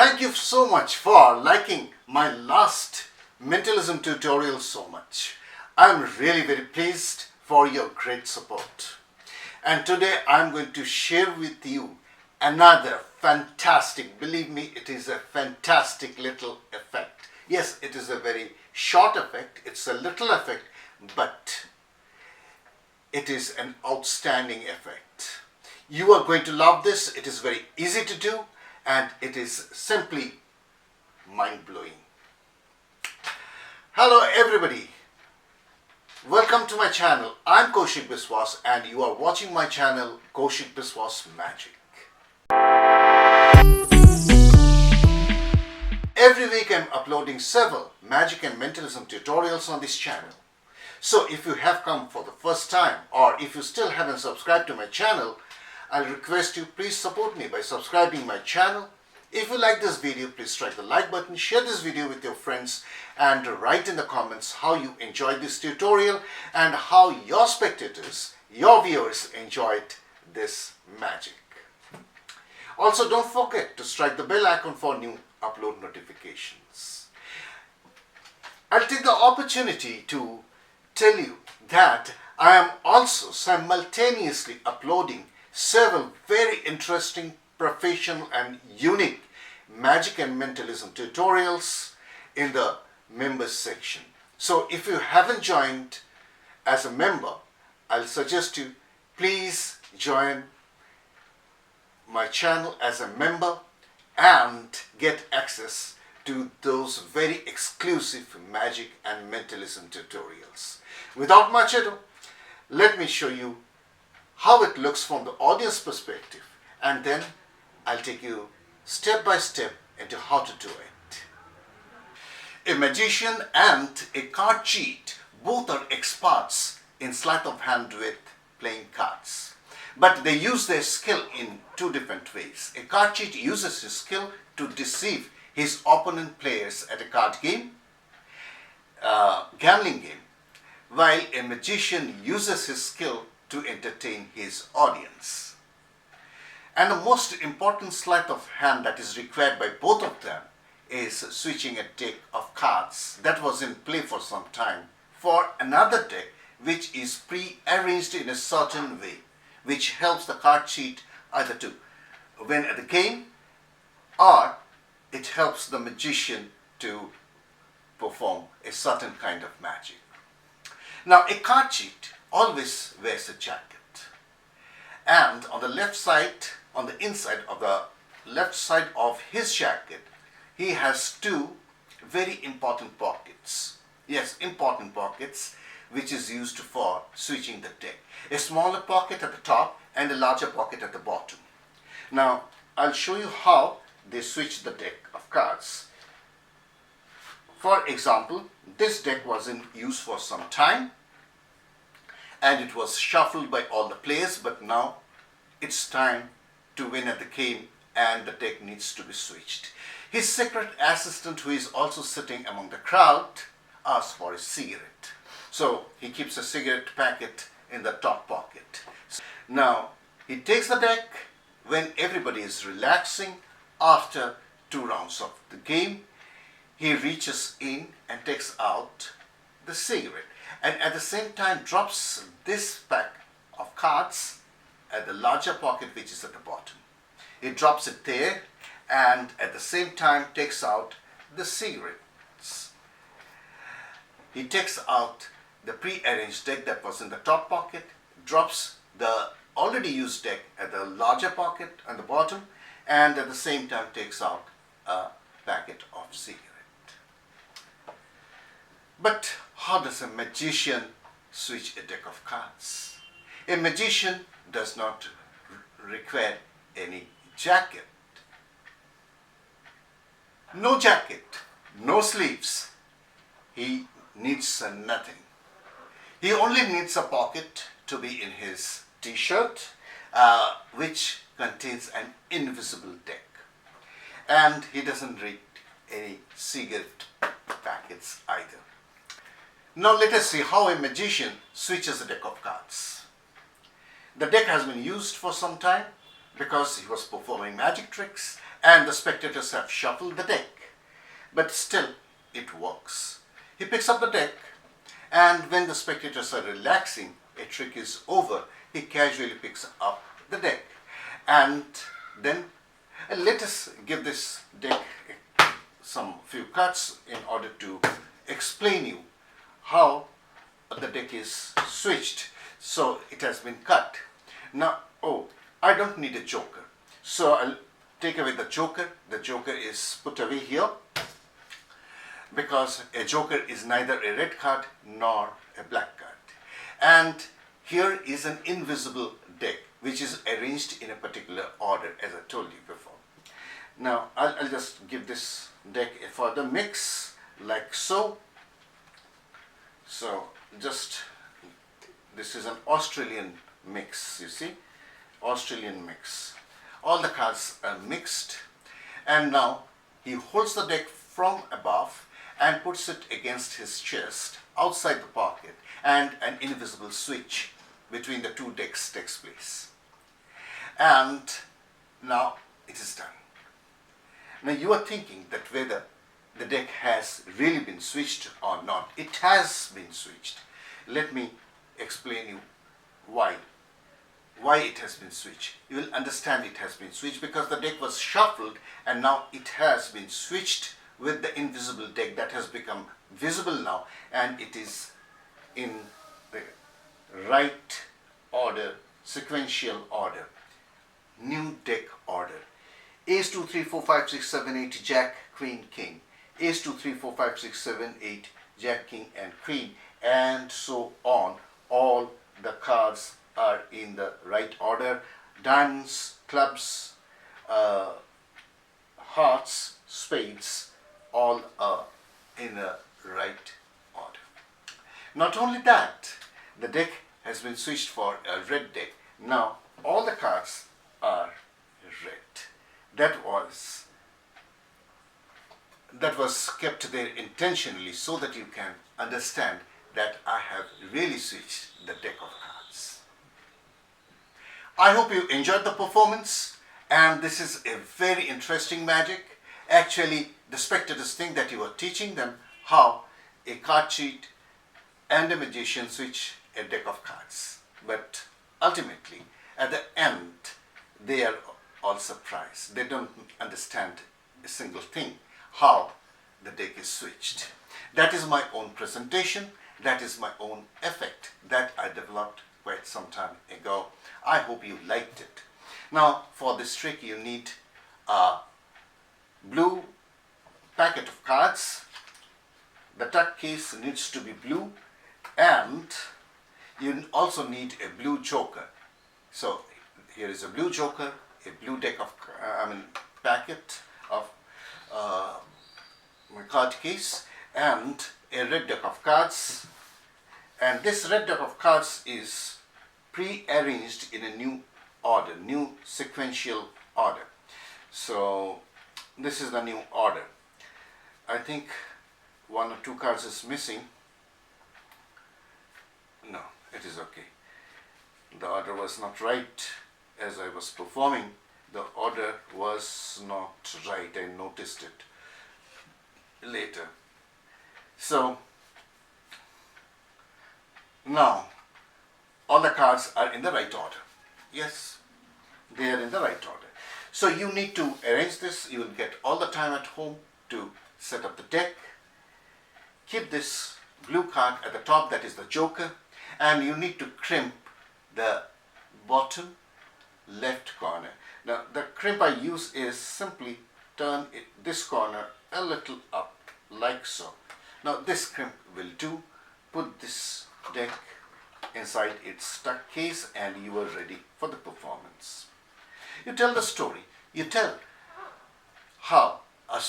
Thank you so much for liking my last mentalism tutorial so much. I'm really very pleased for your great support. And today I'm going to share with you another fantastic, believe me, it is a fantastic little effect. Yes, it is a very short effect, it's a little effect, but it is an outstanding effect. You are going to love this. It is very easy to do and it is simply mind-blowing. Hello everybody. Welcome to my channel. I'm Kaushik Biswas and you are watching my channel Kaushik Biswas Magic. Every week I'm uploading several magic and mentalism tutorials on this channel. So if you have come for the first time or if you still haven't subscribed to my channel, I'll request you please support me by subscribing my channel. If you like this video, please strike the like button, share this video with your friends and write in the comments how you enjoyed this tutorial and how your spectators, your viewers enjoyed this magic. Also, don't forget to strike the bell icon for new upload notifications. I'll take the opportunity to tell you that I am also simultaneously uploading several very interesting, professional and unique magic and mentalism tutorials in the members section. So if you haven't joined as a member, I'll suggest you please join my channel as a member and get access to those very exclusive magic and mentalism tutorials. Without much ado, let me show you how it looks from the audience perspective, and then I'll take you step by step into how to do it. A magician and a card cheat both are experts in sleight of hand with playing cards. But they use their skill in two different ways. A card cheat uses his skill to deceive his opponent players at a card game, gambling game, while a magician uses his skill to entertain his audience. And the most important sleight of hand that is required by both of them is switching a deck of cards that was in play for some time for another deck which is pre-arranged in a certain way, which helps the card cheat either to win at the game or it helps the magician to perform a certain kind of magic. Now, a card cheat always wears a jacket, and on the left side, on the inside of the left side of his jacket, he has two very important pockets. Yes, important pockets, which is used for switching the deck. A smaller pocket at the top and a larger pocket at the bottom. Now, I'll show you how they switch the deck of cards. For example, this deck was in use for some time and it was shuffled by all the players, but now it's time to win at the game and the deck needs to be switched. His secret assistant, who is also sitting among the crowd, asks for a cigarette. So he keeps a cigarette packet in the top pocket. Now he takes the deck when everybody is relaxing after 2 rounds of the game. He reaches in and takes out the cigarette and at the same time drops this pack of cards at the larger pocket which is at the bottom. He drops it there and at the same time takes out the cigarettes. He takes out the pre-arranged deck that was in the top pocket, drops the already used deck at the larger pocket on the bottom, and at the same time takes out a packet of cigarettes. But how does a magician switch a deck of cards? A magician does not require any jacket. No jacket, no sleeves. He needs nothing. He only needs a pocket to be in his t-shirt, which contains an invisible deck. And he doesn't read any cigarette packets either. Now let us see how a magician switches a deck of cards. The deck has been used for some time because he was performing magic tricks and the spectators have shuffled the deck, but still it works. He picks up the deck, and when the spectators are relaxing, a trick is over, he casually picks up the deck. And then let us give this deck some few cuts in order to explain you how the deck is switched. So it has been cut. Now, oh, I don't need a joker. So I'll take away the joker. The joker is put away here because a joker is neither a red card nor a black card. And here is an invisible deck which is arranged in a particular order, as I told you before. Now I'll just give this deck a further mix like so. So just, this is an Australian mix, you see, Australian mix. All the cards are mixed, and now he holds the deck from above and puts it against his chest outside the pocket, and an invisible switch between the two decks takes place. And now it is done. Now you are thinking that whether the deck has really been switched or not. It has been switched. Let me explain you why it has been switched. You will understand it has been switched because the deck was shuffled, and now it has been switched with the invisible deck that has become visible now, and it is in the right order, sequential order, new deck order. Ace 2, 3, 4, 5, 6, 7, 8, Jack, Queen, King. Ace 2, 3, 4, 5, 6, 7, 8, Jack, King, and Queen, and so on. All the cards are in the right order. Diamonds, clubs, hearts, spades, all are in the right order. Not only that, the deck has been switched for a red deck. Now all the cards are red. That was kept there intentionally so that you can understand that I have really switched the deck of cards. I hope you enjoyed the performance, and this is a very interesting magic. Actually, the spectators think that you are teaching them how a card cheat and a magician switch a deck of cards. But ultimately, at the end, they are all surprised. They don't understand a single thing, how the deck is switched. That is my own presentation. That is my own effect that I developed quite some time ago. I hope you liked it. Now, for this trick, you need a blue packet of cards. The tuck case needs to be blue, and you also need a blue joker. So here is a blue joker, a blue deck of, packet of my card case, and a red deck of cards. And this red deck of cards is pre-arranged in a new order, new sequential order. So this is the new order. I think one or two cards is missing. No, it is okay. The order was not right as I was performing. The order was not right. I noticed it later. So now all the cards are in the right order. Yes, they are in the right order. So you need to arrange this. You will get all the time at home to set up the deck. Keep this blue card at the top, that is the joker, and you need to crimp the bottom left corner. Now the crimp I use is simply turn this corner a little up like so. Now this crimp will do. Put this deck inside its stuck case, and you are ready for the performance. You tell the story. You tell how a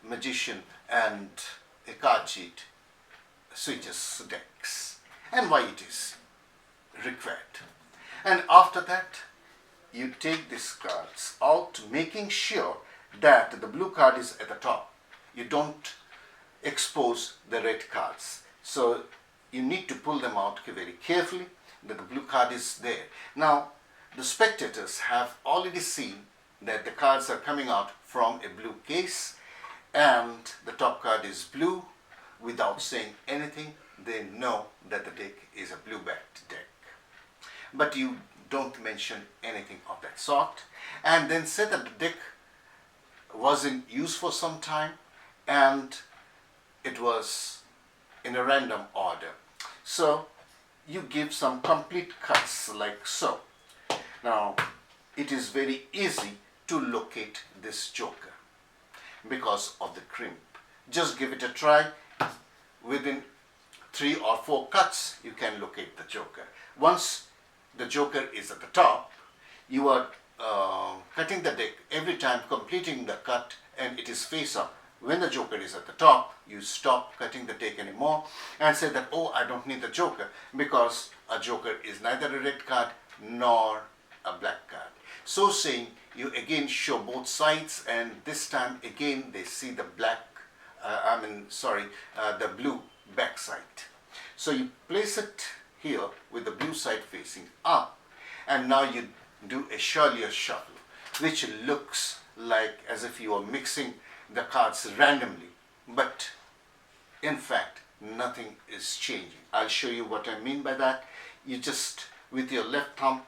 magician and a card cheat switches decks and why it is required. And after that, you take these cards out, making sure that the blue card is at the top. You don't expose the red cards. So you need to pull them out very carefully, that the blue card is there. Now, the spectators have already seen that the cards are coming out from a blue case and the top card is blue. Without saying anything, they know that the deck is a blue-backed deck. But you don't mention anything of that sort, and then say that the deck was in use for some time and it was in a random order. So you give some complete cuts like so. Now it is very easy to locate this joker because of the crimp. Just give it a try. Within 3 or 4 cuts you can locate the joker. Once the joker is at the top, you are cutting the deck every time, completing the cut, and it is face up. When the joker is at the top, you stop cutting the deck anymore and say that, oh, I don't need the joker, because a joker is neither a red card nor a black card. So saying, you again show both sides, and this time again they see the the blue backside. So you place it here with the blue side facing up, and now you do a Charlier shuffle, which looks like as if you are mixing the cards randomly, but in fact nothing is changing. I'll show you what I mean by that. You just, with your left thumb,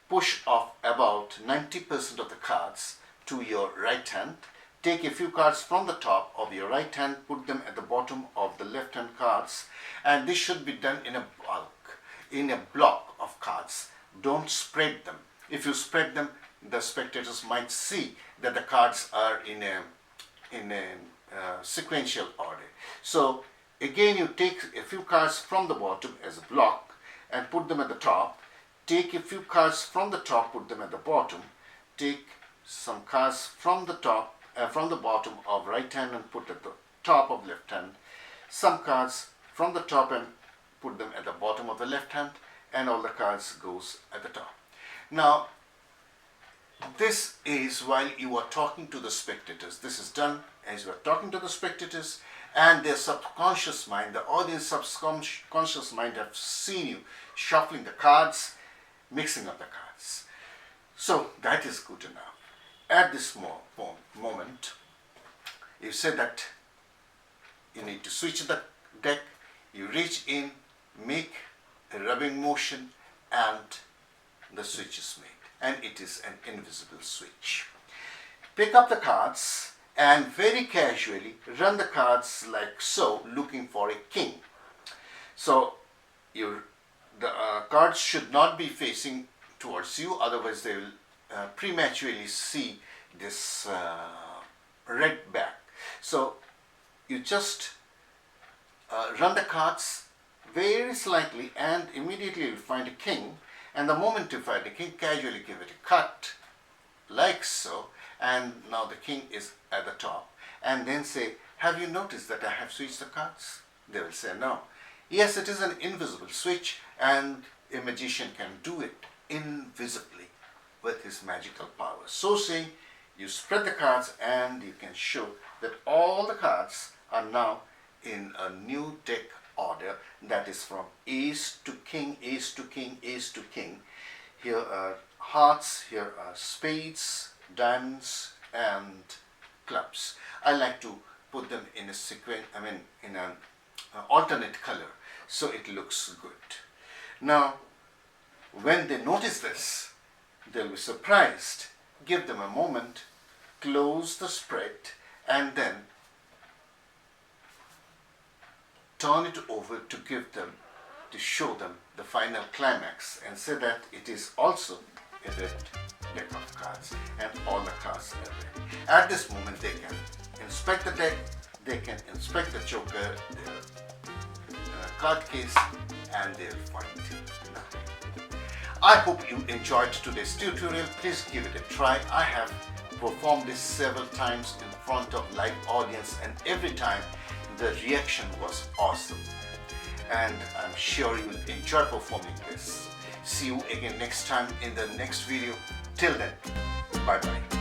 push off about 90% of the cards to your right hand. Take a few cards from the top of your right hand, put them at the bottom of the left hand cards, and this should be done in a bulk, in a block of cards. Don't spread them. If you spread them, the spectators might see that the cards are in a sequential order. So again, you take a few cards from the bottom as a block and put them at the top. Take a few cards from the top, put them at the bottom. Take some cards from the top, from the bottom of right hand and put at the top of left hand. Some cards from the top and put them at the bottom of the left hand, and all the cards goes at the top. Now, this is while you are talking to the spectators. This is done as you are talking to the spectators, and their subconscious mind, the audience subconscious mind, have seen you shuffling the cards, mixing up the cards. So that is good enough. At this moment, you say that you need to switch the deck. You reach in, make a rubbing motion, and the switch is made, and it is an invisible switch. Pick up the cards and very casually run the cards like so, looking for a king. So the cards should not be facing towards you, otherwise they will prematurely see this red back. So you just run the cards very slightly, and immediately you'll find a king. And the moment you find a king, casually give it a cut like so, and now the king is at the top. And then say, have you noticed that I have switched the cards? They will say no. Yes, it is an invisible switch, and a magician can do it invisibly with his magical powers. So saying, you spread the cards and you can show that all the cards are now in a new deck order, that is from ace to king, ace to king, ace to king. Here are hearts, here are spades, diamonds, and clubs. I like to put them in a sequence, in an alternate color, so it looks good. Now, when they notice this, they'll be surprised. Give them a moment, close the spread, and then turn it over to show them the final climax, and say that it is also a red deck of cards, and all the cards are red. At this moment, they can inspect the deck, they can inspect the joker, the card case, and they'll find nothing. I hope you enjoyed today's tutorial. Please give it a try. I have performed this several times in front of live audience, and every time the reaction was awesome. And I'm sure you will enjoy performing this. See you again next time in the next video. Till then, bye bye.